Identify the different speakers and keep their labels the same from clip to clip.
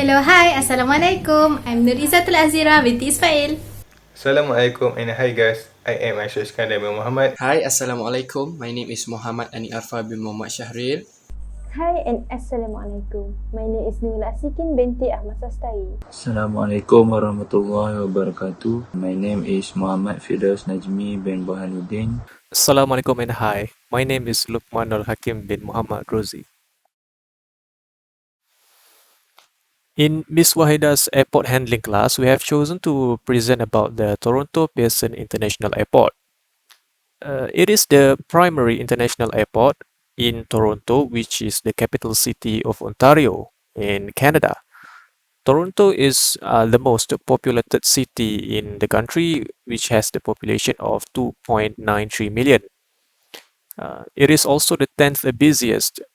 Speaker 1: Hello, hi, Assalamualaikum. I'm Nurizatul Azira binti Ismail.
Speaker 2: Assalamualaikum and hi guys, I am Aisyah Iskandar bin Muhammad.
Speaker 3: Hi, Assalamualaikum. My name is Muhammad Ani Arfa bin Muhammad Syahril.
Speaker 4: Hi and Assalamualaikum. My name is Nurul Asikin binti Ahmad Sastari.
Speaker 5: Assalamualaikum warahmatullahi wabarakatuh. My name is Muhammad Firdaus Najmi bin Burhanuddin.
Speaker 6: Assalamualaikum and hi. My name is Luqman Al Hakim bin Muhammad Rozi. In Miss Wahida's airport handling class, we have chosen to present about the Toronto Pearson International Airport. It is the primary international airport in Toronto, which is the capital city of Ontario in Canada. Toronto is the most populated city in the country, which has the population of 2.93 million. It is also the 10th busiest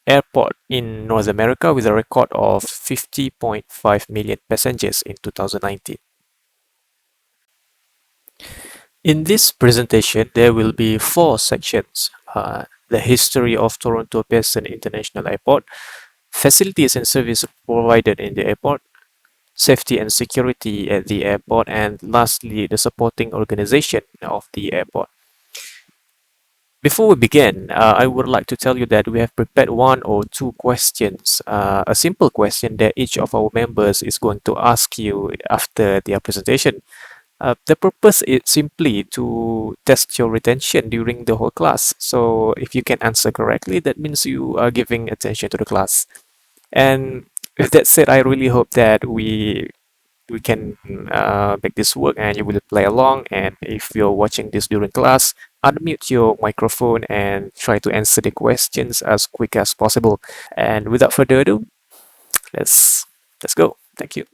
Speaker 6: airport in North America with a record of 50.5 million passengers in 2019. In this presentation, there will be 4 sections. The history of Toronto Pearson International Airport, facilities and service provided in the airport, safety and security at the airport, and lastly, the supporting organization of the airport. Before we begin, I would like to tell you that we have prepared 1 or 2 questions, a simple question that each of our members is going to ask you after their presentation. The purpose is simply to test your retention during the whole class. So if you can answer correctly, that means you are giving attention to the class. And with that said, I really hope that we can make this work and you will play along. And if you're watching this during class, unmute your microphone and try to answer the questions as quick as possible. And without further ado, let's go. Thank you.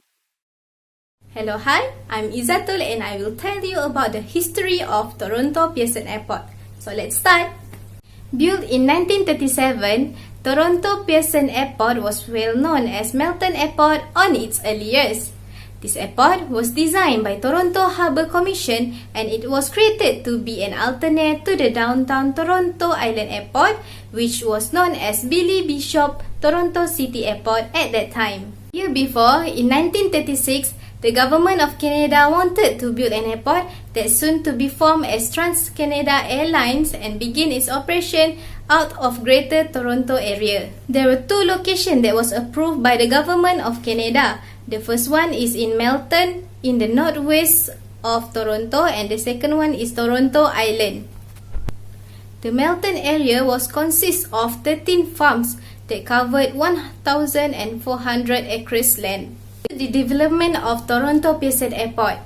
Speaker 1: Hello, hi, I'm Izzatul and I will tell you about the history of Toronto Pearson Airport. So let's start. Built in 1937, Toronto Pearson Airport was well known as Melton Airport on its early years. This airport was designed by Toronto Harbour Commission and it was created to be an alternate to the downtown Toronto Island Airport, which was known as Billy Bishop Toronto City Airport at that time. Year before, in 1936, the government of Canada wanted to build an airport that soon to be formed as Trans-Canada Airlines and begin its operation out of Greater Toronto area. There were 2 locations that was approved by the government of Canada. The first one is in Melton in the northwest of Toronto and the second one is Toronto Island. The Melton area was consist of 13 farms that covered 1,400 acres land. The development of Toronto Pearson Airport.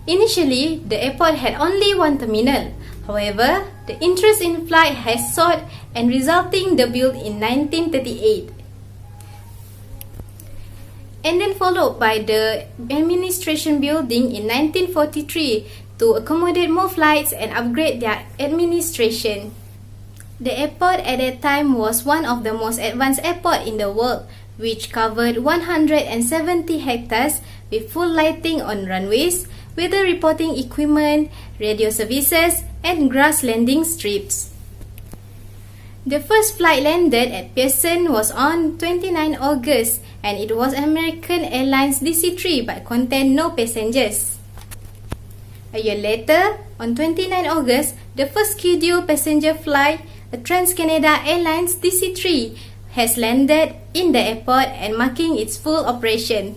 Speaker 1: Initially, the airport had only 1 terminal. However, the interest in flight has soared and resulting the build in 1938. And then followed by the administration building in 1943 to accommodate more flights and upgrade their administration. The airport at that time was one of the most advanced airports in the world, which covered 170 hectares with full lighting on runways, weather reporting equipment, radio services, and grass landing strips. The first flight landed at Pearson was on 29 August and it was American Airlines DC-3 but contained no passengers. A year later, on 29 August, the first scheduled passenger flight, a Trans-Canada Airlines DC-3, has landed in the airport and marking its full operation.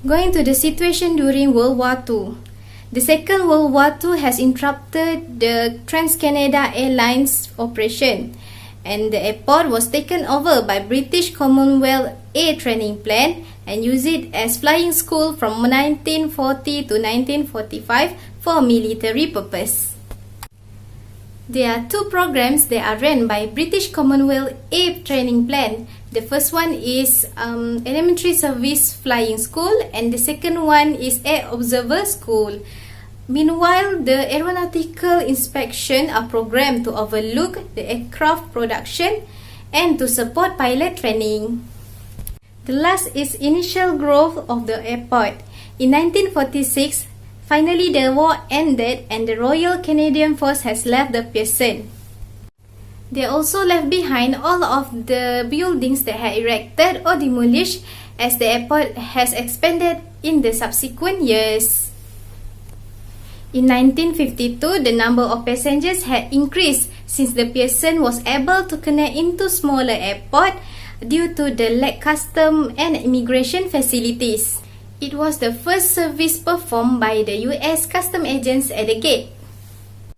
Speaker 1: Going to the situation during World War II. The Second World War II has interrupted the Trans-Canada Airlines operation and the airport was taken over by British Commonwealth Air Training Plan and used it as flying school from 1940 to 1945 for military purpose. There are 2 programs that are run by British Commonwealth Air Training Plan. The first one is Elementary Service Flying School and the second one is Air Observer School. Meanwhile, the aeronautical inspection are programmed to overlook the aircraft production and to support pilot training. The last is initial growth of the airport. In 1946, finally the war ended and the Royal Canadian Force has left the Pearson. They also left behind all of the buildings that had erected or demolished as the airport has expanded in the subsequent years. In 1952, the number of passengers had increased since the Pearson was able to connect into smaller airport due to the lack custom and immigration facilities. It was the first service performed by the US custom agents at the gate.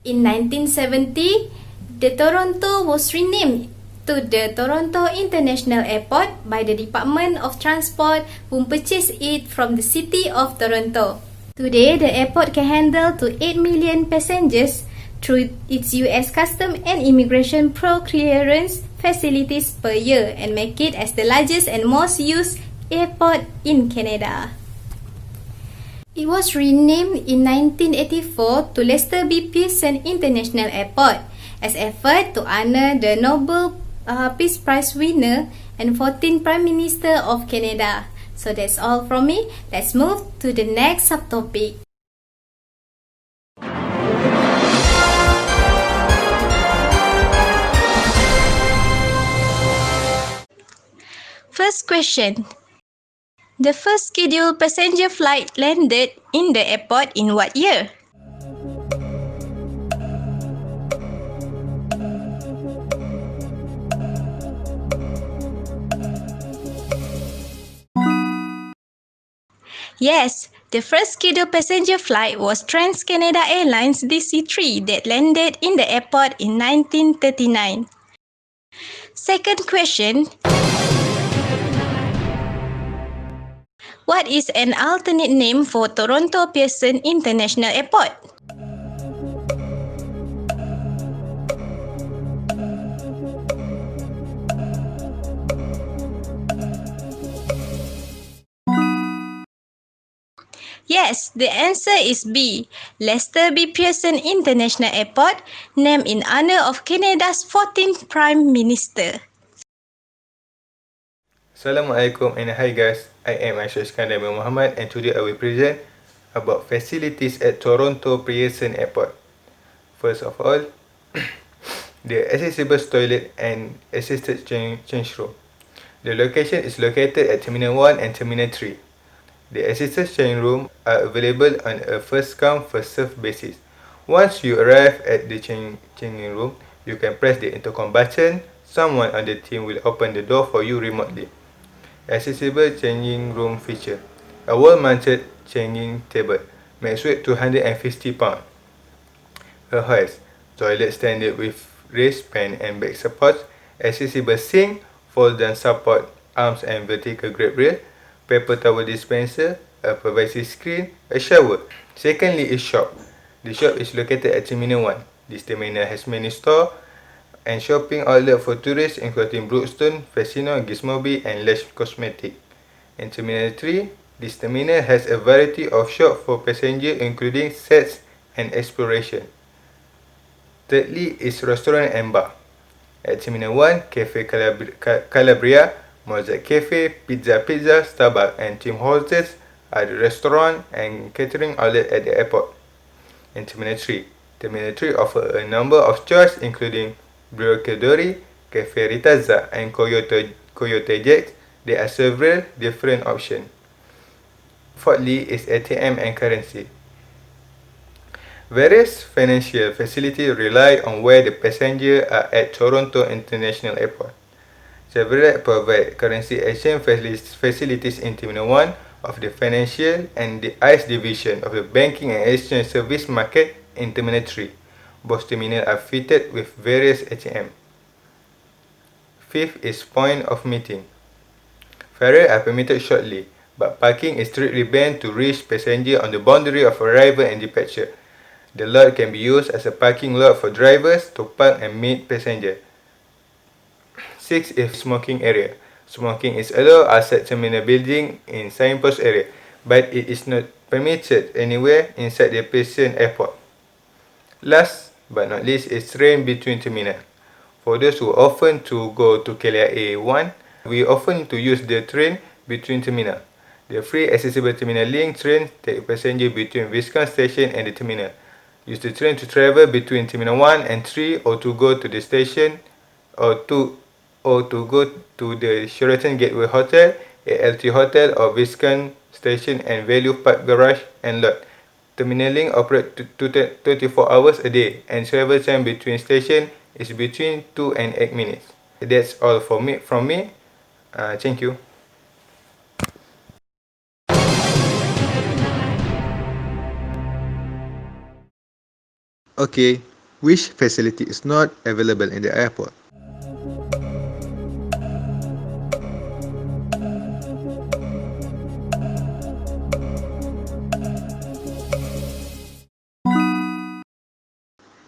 Speaker 1: In 1970, the Toronto was renamed to the Toronto International Airport by the Department of Transport, who purchased it from the city of Toronto. Today, the airport can handle to 8 million passengers through its US Custom and Immigration Pro-Clearance facilities per year and make it as the largest and most used airport in Canada. It was renamed in 1984 to Lester B. Pearson International Airport as effort to honor the Nobel Peace Prize winner and 14th Prime Minister of Canada. So that's all from me. Let's move to the next subtopic. First question. The first scheduled passenger flight landed in the airport in what year? Yes, the first scheduled passenger flight was Trans-Canada Airlines DC-3 that landed in the airport in 1939. Second question. What is an alternate name for Toronto Pearson International Airport? Yes, the answer is B. Lester B. Pearson International Airport, named in honor of Canada's 14th Prime Minister.
Speaker 2: Assalamualaikum and hi guys, I am Aviation bin Muhammad and today I will present about facilities at Toronto Pearson Airport. First of all, the accessible toilet and assisted change room. The location is located at Terminal 1 and Terminal 3. The assisted change room are available on a first come first served basis. Once you arrive at the changing room, you can press the intercom button. Someone on the team will open the door for you remotely. Accessible changing room feature. A wall-mounted changing table. Max weight 250 pounds. A hoist. Toilet standard with raised span and back support. Accessible sink. Fold-down support arms and vertical grab rail. Paper towel dispenser. A privacy screen. A shower. Secondly is shop. The shop is located at Terminal 1. This terminal has many stores and shopping outlet for tourists including Brookstone, Fasino, Gizmobi and Lash Cosmetic. In Terminal 3, this terminal has a variety of shops for passengers including sets and exploration. Thirdly is restaurant and bar. At Terminal 1, Cafe Calabria, Mozart Cafe, Pizza, Starbucks and Tim Hortons are the restaurant and catering outlet at the airport. In Terminal 3, Terminal 3 offers a number of choices including Brocadori, Cafe Ritazza and Coyote Jacks. There are several different options. Fourthly is ATM and currency. Various financial facilities rely on where the passengers are at Toronto International Airport. Several provide currency exchange facilities in Terminal 1 of the Financial and the ICE division of the Banking and Exchange Service Market in Terminal 3. Both terminals are fitted with various ATM. Fifth is point of meeting. Ferries are permitted shortly, but parking is strictly banned to reach passengers on the boundary of arrival and departure. The lot can be used as a parking lot for drivers to park and meet passengers. Sixth is smoking area. Smoking is allowed outside terminal building in signpost area, but it is not permitted anywhere inside the Pearson Airport. Last but not least is train between terminals. For those who often to go to KLIA 1, we often to use the train between terminals. The free accessible terminal link train take passengers between Viscount Station and the terminal. Use the train to travel between Terminal 1 and 3 or to go to the station or to go to the Sheraton Gateway Hotel ALT Hotel or Viscount Station and Value Park Garage and Lot. Terminaling operate 24 hours a day and travel time between station is between 2 and 8 minutes. That's all from me. Thank you. Okay, which facility is not available in the airport?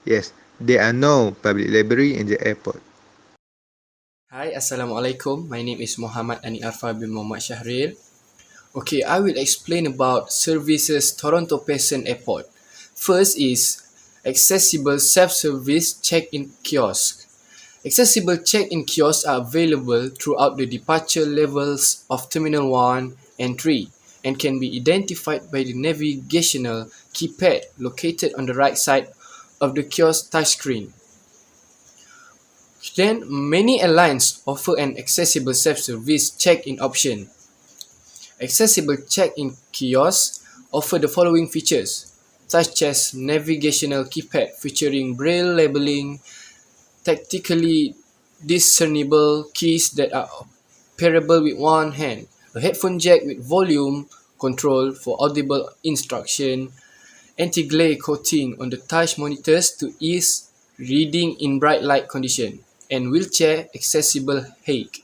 Speaker 2: Yes, there are no public library in the airport.
Speaker 3: Hi, Assalamualaikum. My name is Muhammad Ani Arfa bin Muhammad Shahril. Okay, I will explain about services Toronto Pearson Airport. First is accessible self-service check-in kiosk. Accessible check-in kiosks are available throughout the departure levels of Terminal 1 and 3 and can be identified by the navigational keypad located on the right side of the kiosk touchscreen. Then, many airlines offer an accessible self-service check-in option. Accessible check-in kiosks offer the following features, such as navigational keypad featuring braille labeling, tactically discernible keys that are operable with one hand, a headphone jack with volume control for audible instruction, anti-glare coating on the touch monitors to ease reading in bright light condition, and wheelchair accessible height,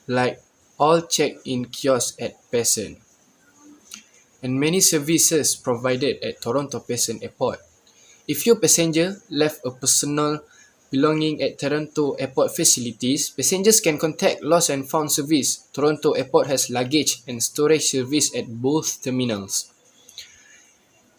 Speaker 3: like all check-in kiosks at Pearson, and many services provided at Toronto Pearson Airport. If your passenger left a personal belonging at Toronto Airport facilities, passengers can contact Lost and Found Service. Toronto Airport has luggage and storage service at both terminals.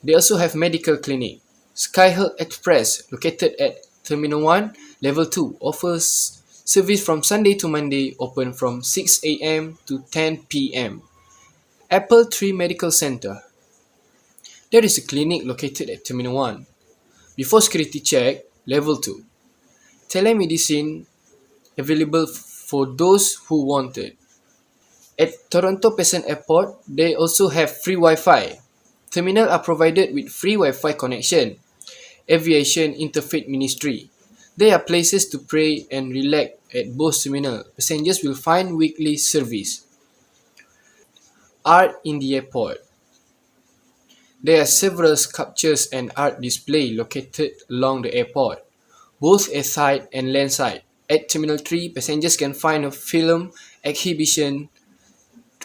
Speaker 3: They also have medical clinic. Skyhill Express, located at Terminal 1, Level 2, offers service from Sunday to Monday, open from 6 a.m. to 10 p.m. Apple Tree Medical Center. There is a clinic located at Terminal 1. Before security check, Level 2. Telemedicine available for those who want it. At Toronto Pearson Airport, they also have free Wi-Fi. Terminals are provided with free Wi-Fi connection. Aviation Interfaith Ministry. There are places to pray and relax at both terminals. Passengers will find weekly service. Art in the airport. There are several sculptures and art displays located along the airport, both airside and landside. At Terminal 3, passengers can find a film exhibition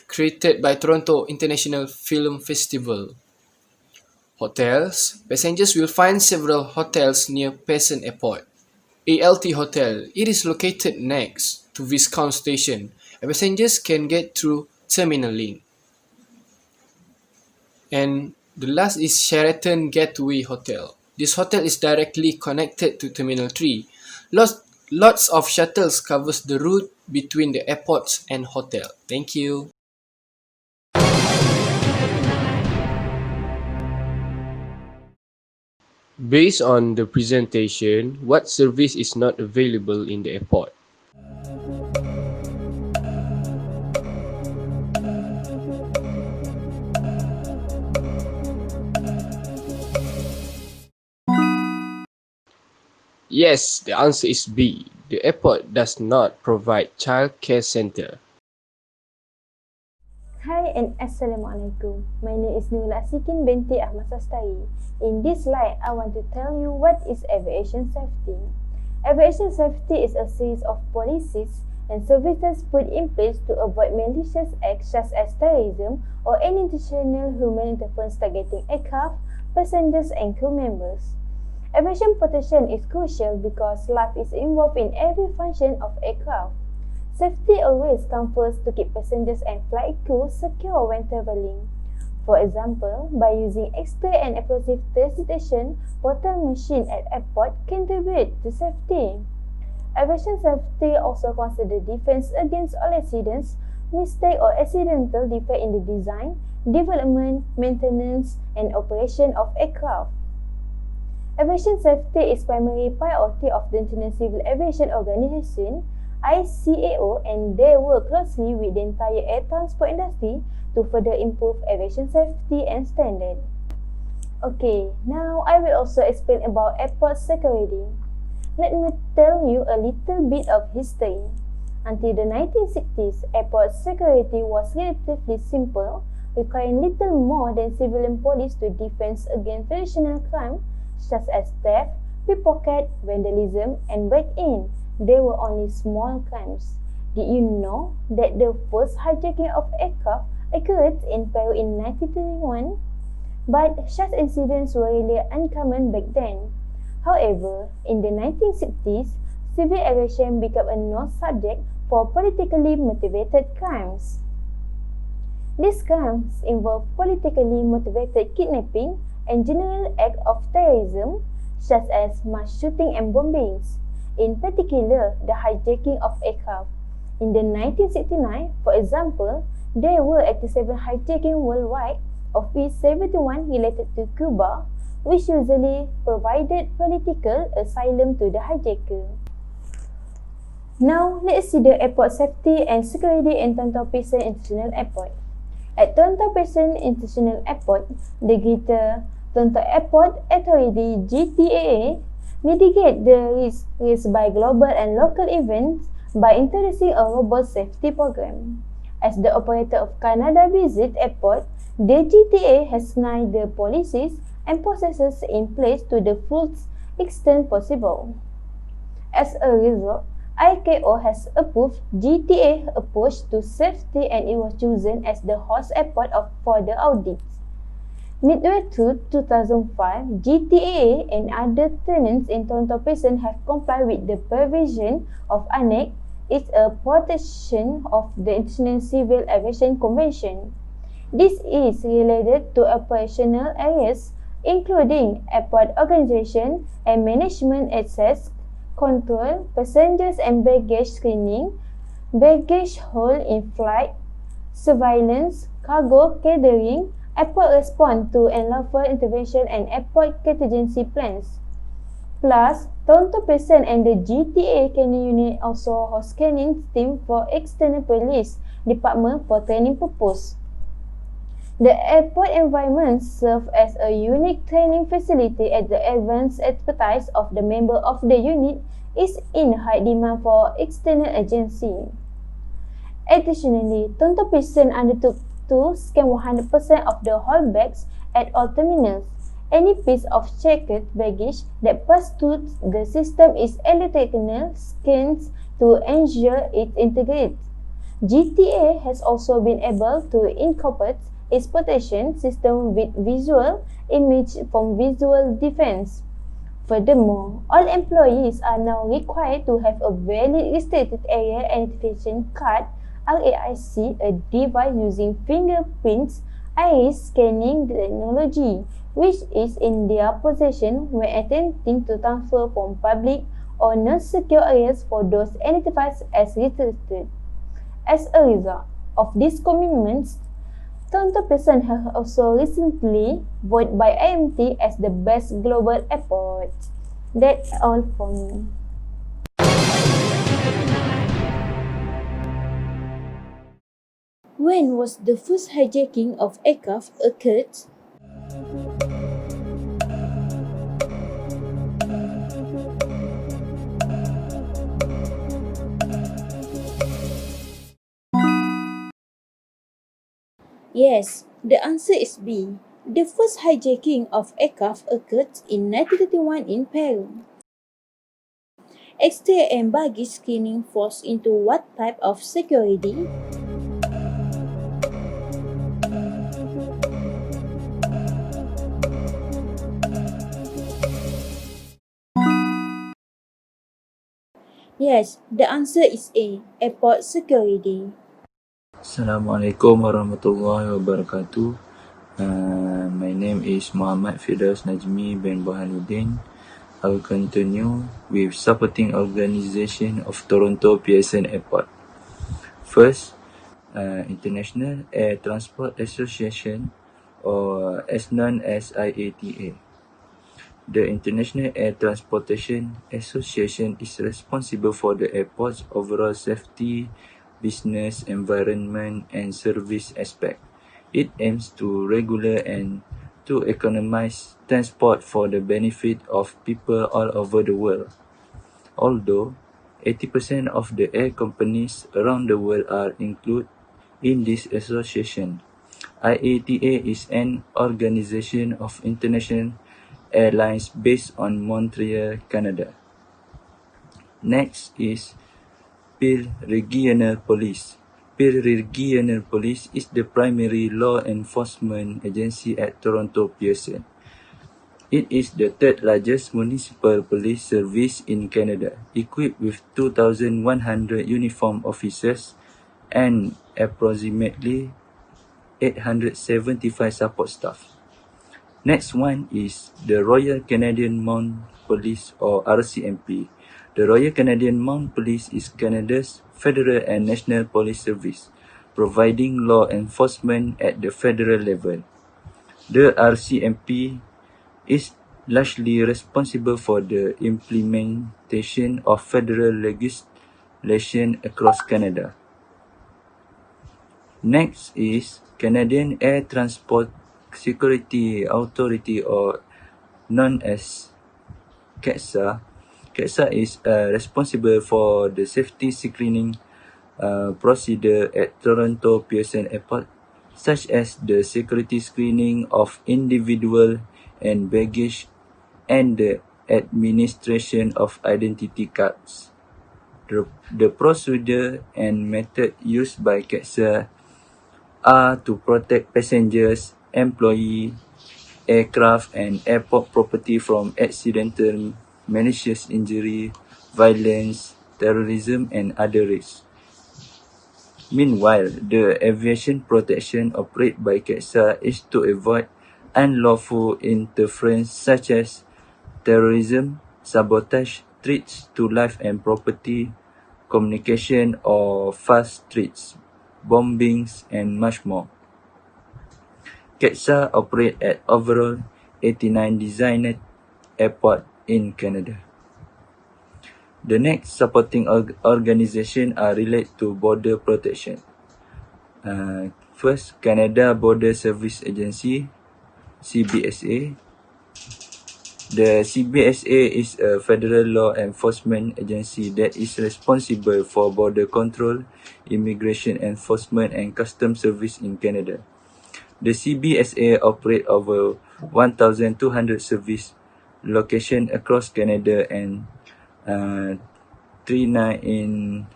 Speaker 3: created by Toronto International Film Festival. Hotels. Passengers will find several hotels near Pearson Airport. ALT Hotel. It is located next to Viscount Station, and passengers can get through Terminal Link. And the last is Sheraton Gateway Hotel. This hotel is directly connected to Terminal 3. Lots of shuttles covers the route between the airports and hotel. Thank you.
Speaker 7: Based on the presentation, what service is not available in the airport? Yes, the answer is B. The airport does not provide child care center.
Speaker 4: Hi and Assalamualaikum. My name is Nur Asikin binti Ahmad Sastari. In this slide, I want to tell you what is aviation safety. Aviation safety is a series of policies and services put in place to avoid malicious acts such as terrorism or any intentional human interference targeting aircraft, passengers and crew members. Aviation protection is crucial because life is involved in every function of aircraft. Safety always comes first to keep passengers and flight crew secure when traveling. For example, by using X-ray and explosive test detection, portal machine at airport contribute to safety. Aviation safety also considers defense against all accidents, mistake or accidental defect in the design, development, maintenance, and operation of aircraft. Aviation safety is primary priority of the International Civil Aviation Organization. ICAO, and they work closely with the entire air transport industry to further improve aviation safety and standard. Okay, now I will also explain about airport security. Let me tell you a little bit of history. Until the 1960s, airport security was relatively simple, requiring little more than civilian police to defend against traditional crime such as theft, pickpocket, vandalism, and break-in. They were only small crimes. Did you know that the first hijacking of aircraft occurred in Peru in 1931? But such incidents were really uncommon back then. However, in the 1960s, civil aviation became a known subject for politically motivated crimes. These crimes involve politically motivated kidnapping and general acts of terrorism, such as mass shooting and bombings, in particular the hijacking of aircraft. In the 1969, for example, there were 87 hijacking worldwide, of which 71 related to Cuba, which usually provided political asylum to the hijacker. Now, let's see the airport safety and security in Toronto Pearson International Airport. At Toronto Pearson International Airport, the Greater Toronto Airport Authority (GTAA) mitigate the risk raised by global and local events by introducing a robust safety program. As the operator of Canada Visit Airport, the GTA has signed the policies and processes in place to the fullest extent possible. As a result, ICAO has approved GTA approach to safety and it was chosen as the host airport for the audits. Midway through 2005, GTA and other tenants in Toronto Pearson have complied with the provision of Annex is a protection of the International Civil Aviation Convention. This is related to operational areas including airport organization and management, access control, passengers and baggage screening, baggage hold in flight, surveillance, cargo catering, airport response to unlawful intervention and airport contingency plans. Plus, Toronto Pearson and the GTA Canning Unit also host canning team for external police department for training purpose. The airport environment serves as a unique training facility as the advanced expertise of the member of the unit is in high demand for external agency. Additionally, Toronto Pearson undertook to scan 100% of the holdbacks at all terminals. Any piece of checked baggage that passes through the system is electronically scanned to ensure its integrity. GTA has also been able to incorporate its protection system with visual image from visual defense. Furthermore, all employees are now required to have a valid restricted area identification card (RAIC), a device using fingerprints iris scanning technology, which is in their possession when attempting to transfer from public or non-secure areas for those identified as restricted. As a result of these commitments, Toronto Pearson has also recently voted by IMT as the best global airport. That's all for me. When was the first hijacking of aircraft occurred? Yes, the answer is B. The first hijacking of aircraft occurred in 1931 in Peru. Exterior and baggage screening falls into what type of security? Yes, the answer is A. Airport security.
Speaker 5: Assalamualaikum warahmatullahi wabarakatuh. My name is Muhammad Firdaus Najmi bin Burhanuddin. I will continue with supporting organization of Toronto Pearson Airport. First, International Air Transport Association, or as known as IATA. The International Air Transportation Association is responsible for the airport's overall safety, business environment, and service aspect. It aims to regulate and to economize transport for the benefit of people all over the world. Although 80% of the air companies around the world are included in this association, IATA is an organization of international airlines based on Montreal, Canada. Next is Peer Regional Police. Peer Regional Police is the primary law enforcement agency at Toronto Pearson. It is the third largest municipal police service in Canada, equipped with 2,100 uniformed officers and approximately 875 support staff. Next one is the Royal Canadian Mounted Police or RCMP. The Royal Canadian Mounted Police is Canada's federal and national police service, providing law enforcement at the federal level. The RCMP is largely responsible for the implementation of federal legislation across Canada. Next is Canadian Air Transport Security Authority, or known as CATSA. CATSA is responsible for the safety screening procedure at Toronto Pearson Airport, such as the security screening of individual and baggage and the administration of identity cards. The procedure and method used by CATSA are to protect passengers, employees, aircraft, and airport property from accidental, malicious injury, violence, terrorism, and other risks. Meanwhile, the aviation protection operated by CATSA is to avoid unlawful interference such as terrorism, sabotage, threats to life and property, communication or fast threats, bombings, and much more. CATSA operate at overall 89 designated airports in Canada. The next supporting organization are related to border protection. First, Canada Border Service Agency, CBSA. The CBSA is a federal law enforcement agency that is responsible for border control, immigration enforcement, and customs service in Canada. The CBSA operate over 1,200 service locations across Canada and 39 in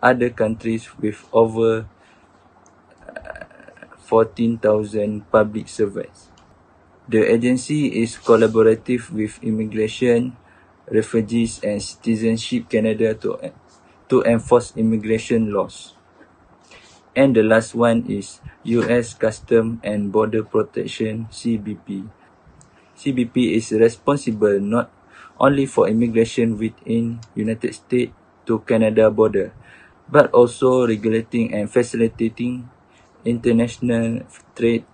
Speaker 5: other countries with over 14,000 public servants. The agency is collaborative with Immigration, Refugees and Citizenship Canada to enforce immigration laws. And the last one is U.S. Customs and Border Protection, CBP. CBP is responsible not only for immigration within United States to Canada border, but also regulating and facilitating international trade,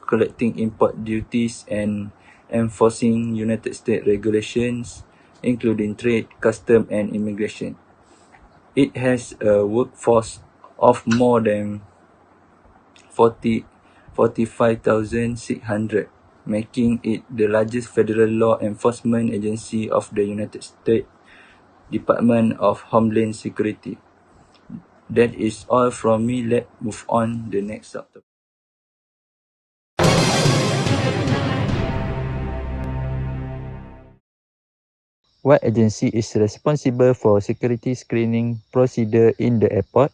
Speaker 5: collecting import duties, and enforcing United States regulations, including trade, custom, and immigration. It has a workforce of more than 45,600, making it the largest federal law enforcement agency of the United States Department of Homeland Security. That is all from me. Let's move on the next subtopic. What agency is responsible for security screening procedure in the airport?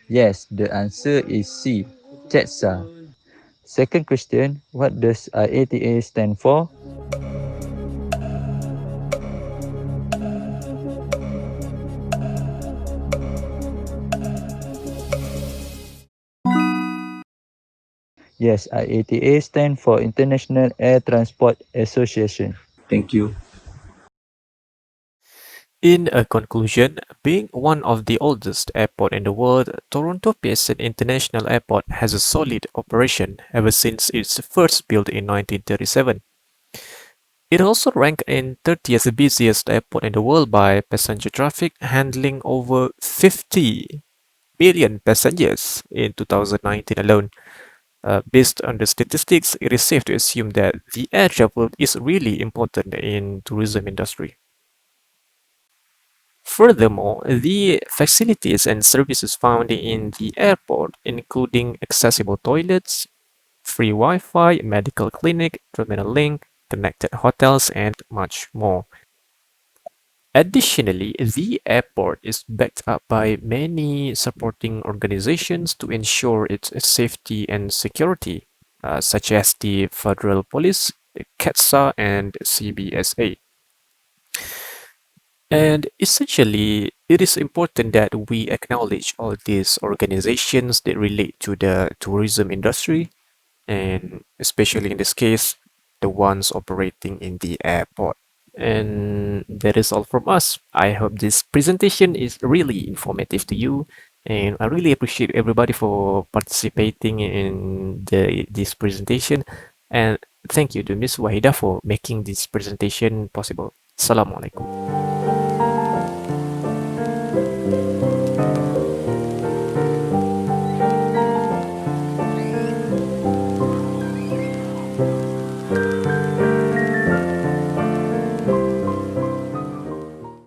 Speaker 5: Yes, the answer is C, CHETSA. Second question, what does IATA stand for? Yes, IATA stand for International Air Transport Association. Thank you.
Speaker 6: In a conclusion, being one of the oldest airport in the world, Toronto Pearson International Airport has a solid operation ever since its first built in 1937. It also ranked in 30th busiest airport in the world by passenger traffic, handling over 50 million passengers in 2019 alone. Based on the statistics, it is safe to assume that the air travel is really important in tourism industry. Furthermore, the facilities and services found in the airport, including accessible toilets, free Wi-Fi, medical clinic, terminal link, connected hotels, and much more. Additionally, the airport is backed up by many supporting organizations to ensure its safety and security, such as the Federal Police, the CATSA, and CBSA. And essentially, it is important that we acknowledge all these organizations that relate to the tourism industry, and especially in this case, the ones operating in the airport. And that is all from us. I hope this presentation is really informative to you, and I really appreciate everybody for participating in this presentation. And thank you to Miss Wahida for making this presentation possible. Assalamualaikum.